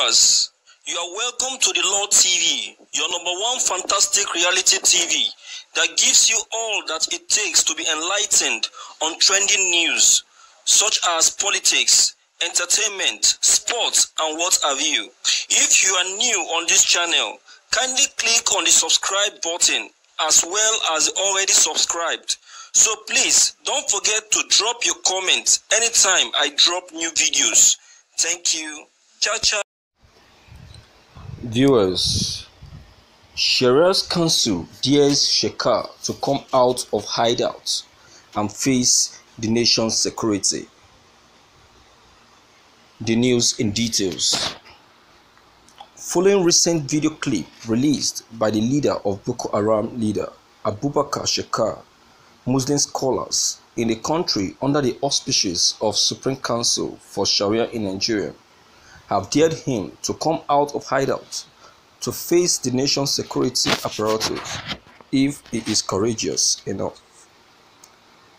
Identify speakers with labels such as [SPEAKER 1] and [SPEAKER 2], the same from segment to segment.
[SPEAKER 1] viewers, you are welcome to the Lord TV, your number one fantastic reality TV that gives you all that it takes to be enlightened on trending news such as politics, entertainment, sports, and what have you. If you are new on this channel, kindly click on the subscribe button as well as already subscribed. So please don't forget to drop your comments anytime I drop new videos. Thank you. Ciao, ciao.
[SPEAKER 2] Viewers, Shariah's council dares shakau to come out of hideout and face the nation's security. The news in details. Following recent video clip released by the leader of bokoharram leader Abubakar Shakau, Muslim scholars in the country under the auspices of Supreme Council for Shariah in Nigeria have dared him to come out of hideout to face the nation's security apparatus if he is courageous enough.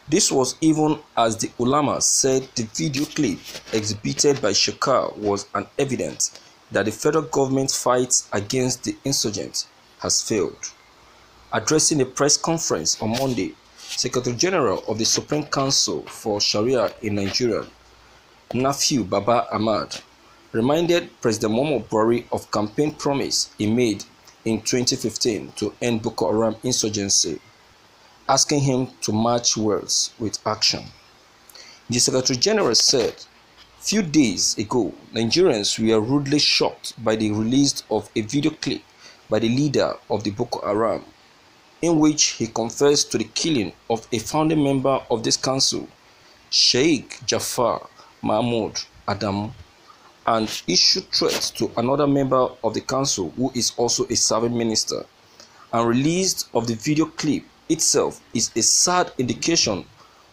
[SPEAKER 2] This was even as the ulama said the video clip exhibited by Shakau was an evidence that the federal government's fight against the insurgents has failed. Addressing a press conference on Monday, Secretary General of the Supreme Council for Shariah in Nigeria, Nafiu Baba Ahmad, reminded President Muhammadu Buhari of campaign promise he made in 2015 to end Boko Haram insurgency, asking him to match words with action. The Secretary General said, few days ago, Nigerians were rudely shocked by the release of a video clip by the leader of the Boko Haram, in which he confessed to the killing of a founding member of this council, Sheikh Jafar Mahmoud Adam, and issued threats to another member of the council who is also a serving minister. And release of the video clip itself is a sad indication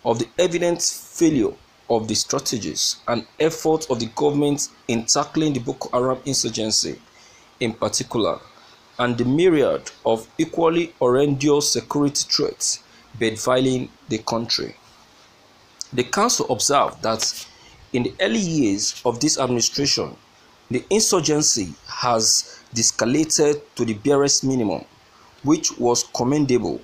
[SPEAKER 2] of the evident failure of the strategies and efforts of the government in tackling the Boko Haram insurgency in particular, and the myriad of equally horrendous security threats bedeviling the country. The council observed that in the early years of this administration, the insurgency has de-escalated to the barest minimum, which was commendable,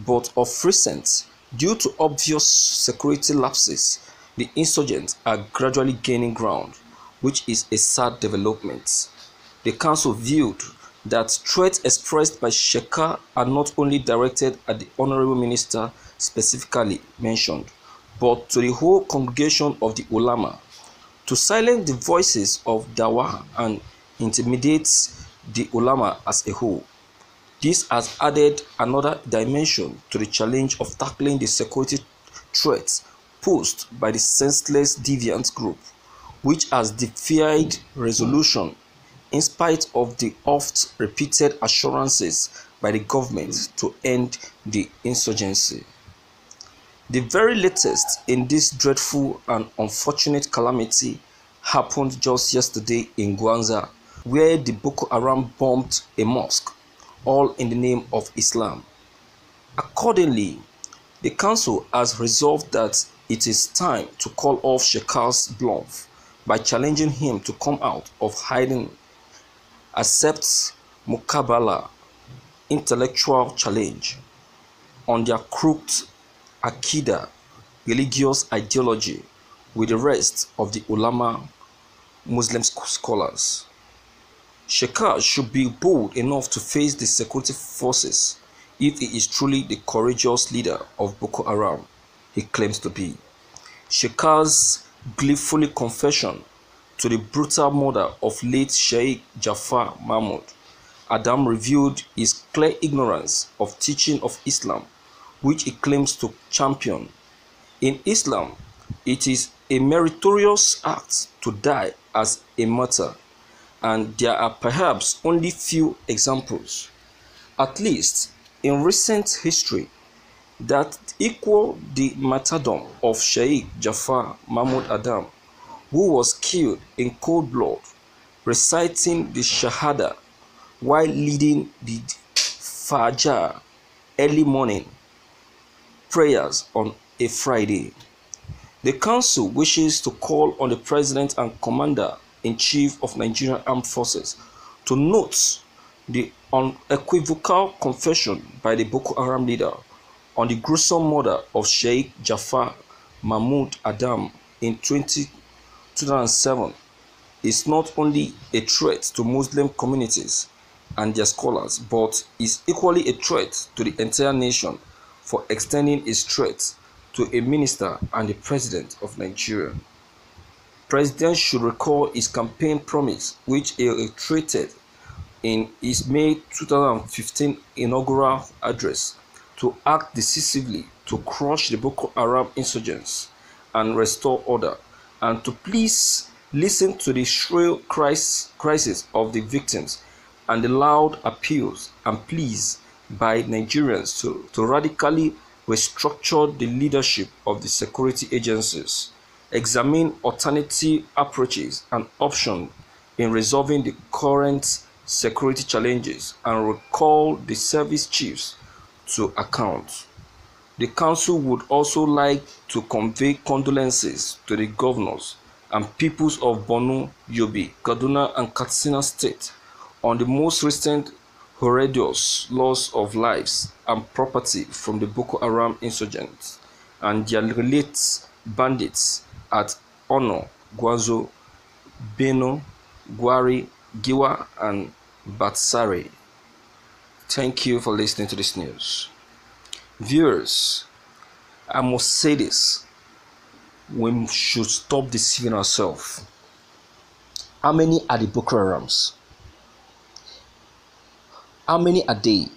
[SPEAKER 2] but of recent, due to obvious security lapses, the insurgents are gradually gaining ground, which is a sad development. The council viewed that threats expressed by Shakau are not only directed at the Honorable Minister specifically mentioned, but to the whole congregation of the ulama, to silence the voices of dawah and intimidate the ulama as a whole. This has added another dimension to the challenge of tackling the security threats posed by the senseless deviant group, which has defied resolution in spite of the oft-repeated assurances by the government to end the insurgency. The very latest in this dreadful and unfortunate calamity happened just yesterday in Gwanza, where the Boko Haram bombed a mosque, all in the name of Islam. Accordingly, the council has resolved that it is time to call off Shakau's bluff by challenging him to come out of hiding, accept Mukabala, intellectual challenge on their crooked Akida, religious ideology, with the rest of the ulama Muslim scholars. Shakau should be bold enough to face the security forces if he is truly the courageous leader of Boko Haram he claims to be. Shakau's gleeful confession to the brutal murder of late Sheikh Jafar Mahmoud Adam revealed his clear ignorance of teaching of Islam, which he claims to champion. In Islam, it is a meritorious act to die as a martyr, and there are perhaps only few examples, at least in recent history, that equal the martyrdom of Sheikh Jafar Mahmoud Adam, who was killed in cold blood, reciting the Shahada while leading the Fajr early morning prayers on a Friday. The council wishes to call on the president and commander Commander-in-Chief of Nigerian Armed Forces, to note the unequivocal confession by the Boko Haram leader on the gruesome murder of Sheikh Jafar Mahmoud Adam in 2007 is not only a threat to Muslim communities and their scholars, but is equally a threat to the entire nation for extending its threat to a minister and the president of Nigeria. President should recall his campaign promise, which he reiterated in his May 2015 inaugural address, to act decisively to crush the Boko Haram insurgents and restore order, and to please listen to the shrill cries of the victims and the loud appeals and pleas by Nigerians to radically restructure the leadership of the security agencies, examine alternative approaches and options in resolving the current security challenges, and recall the service chiefs to account. The council would also like to convey condolences to the governors and peoples of Borno, Yobe, Kaduna, and Katsina State on the most recent horrendous loss of lives and property from the Boko Haram insurgents and their related bandits at Ono, Gwazo, Beno, Gwari, Giwa, and Batsari. Thank you for listening to this news. Viewers, I must say this: we should stop deceiving ourselves. How many are the Boko Harams? How many are they?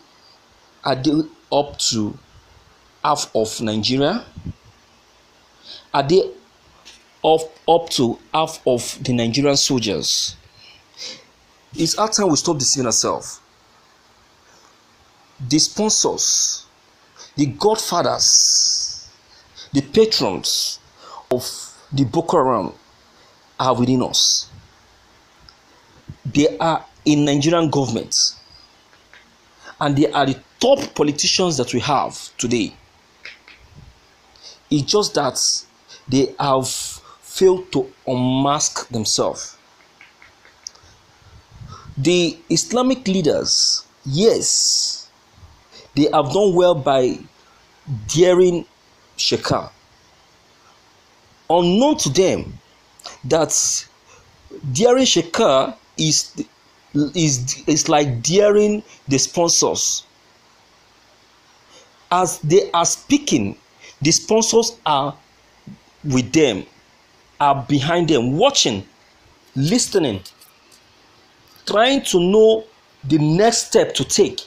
[SPEAKER 2] Are they up to half of Nigeria? Are they up to half of the Nigerian soldiers? It's our time we stop deceiving ourselves. The sponsors, the godfathers, the patrons of the Boko Haram are within us. They are in Nigerian government, and they are the top politicians that we have today. It's just that they have failed to unmask themselves. The Islamic leaders, yes, they have done well by daring shakau. Unknown to them that daring shakau is like daring the sponsors. As they are speaking, the sponsors are with them, are behind them, watching, listening, trying to know the next step to take.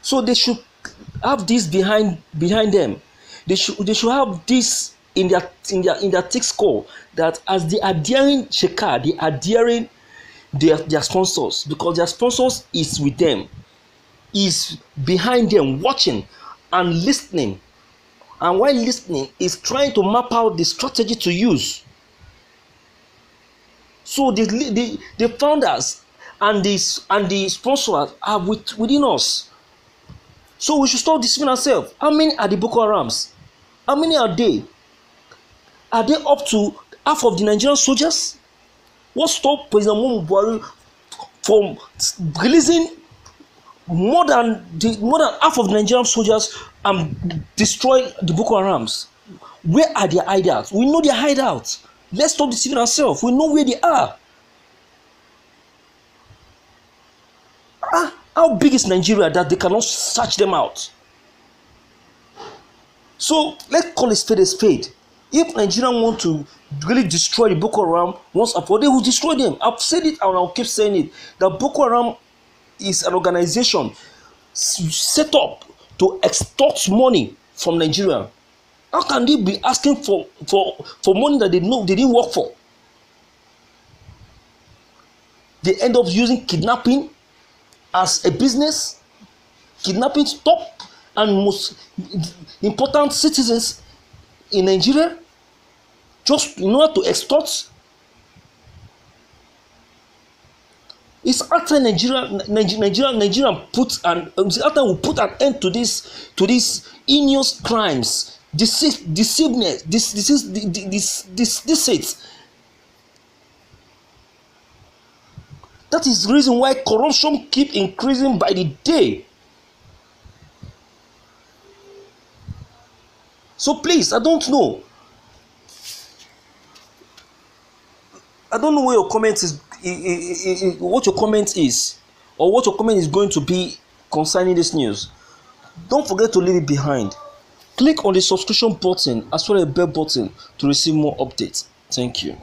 [SPEAKER 2] So they should have this behind them. They should have this in their thick skull, that as they are daring shakau, they are daring their sponsors, because their sponsors is with them, is behind them, watching and listening. And while listening, is trying to map out the strategy to use. So the founders and the sponsors are within us. So we should stop deceiving ourselves. How many are the Boko Harams? How many are they? Are they up to half of the Nigerian soldiers? What stopped President Muhammadu Buhari from releasing more than half of the Nigerian soldiers and destroy the Boko Harams? Where are their hideouts? We know their hideouts. Let's stop deceiving ourselves. We know where they are. How big is Nigeria that they cannot search them out? So let's call a spade a spade. If Nigeria want to really destroy the Boko Haram once and for all, they will destroy them. I've said it and I'll keep saying it. The Boko Haram is an organization set up to extort money from Nigeria. How can they be asking for money that they know they didn't work for? They end up using kidnapping as a business. Kidnapping top and most important citizens in Nigeria just in order to extort. It's after Nigeria put an after we put an end to these heinous crimes, deceit. That is the reason why corruption keep increasing by the day. So please, I don't know what your comment is, what your comment is, or what your comment is going to be concerning this news. Don't forget to leave it behind. Click on the subscription button as well as the bell button to receive more updates. Thank you.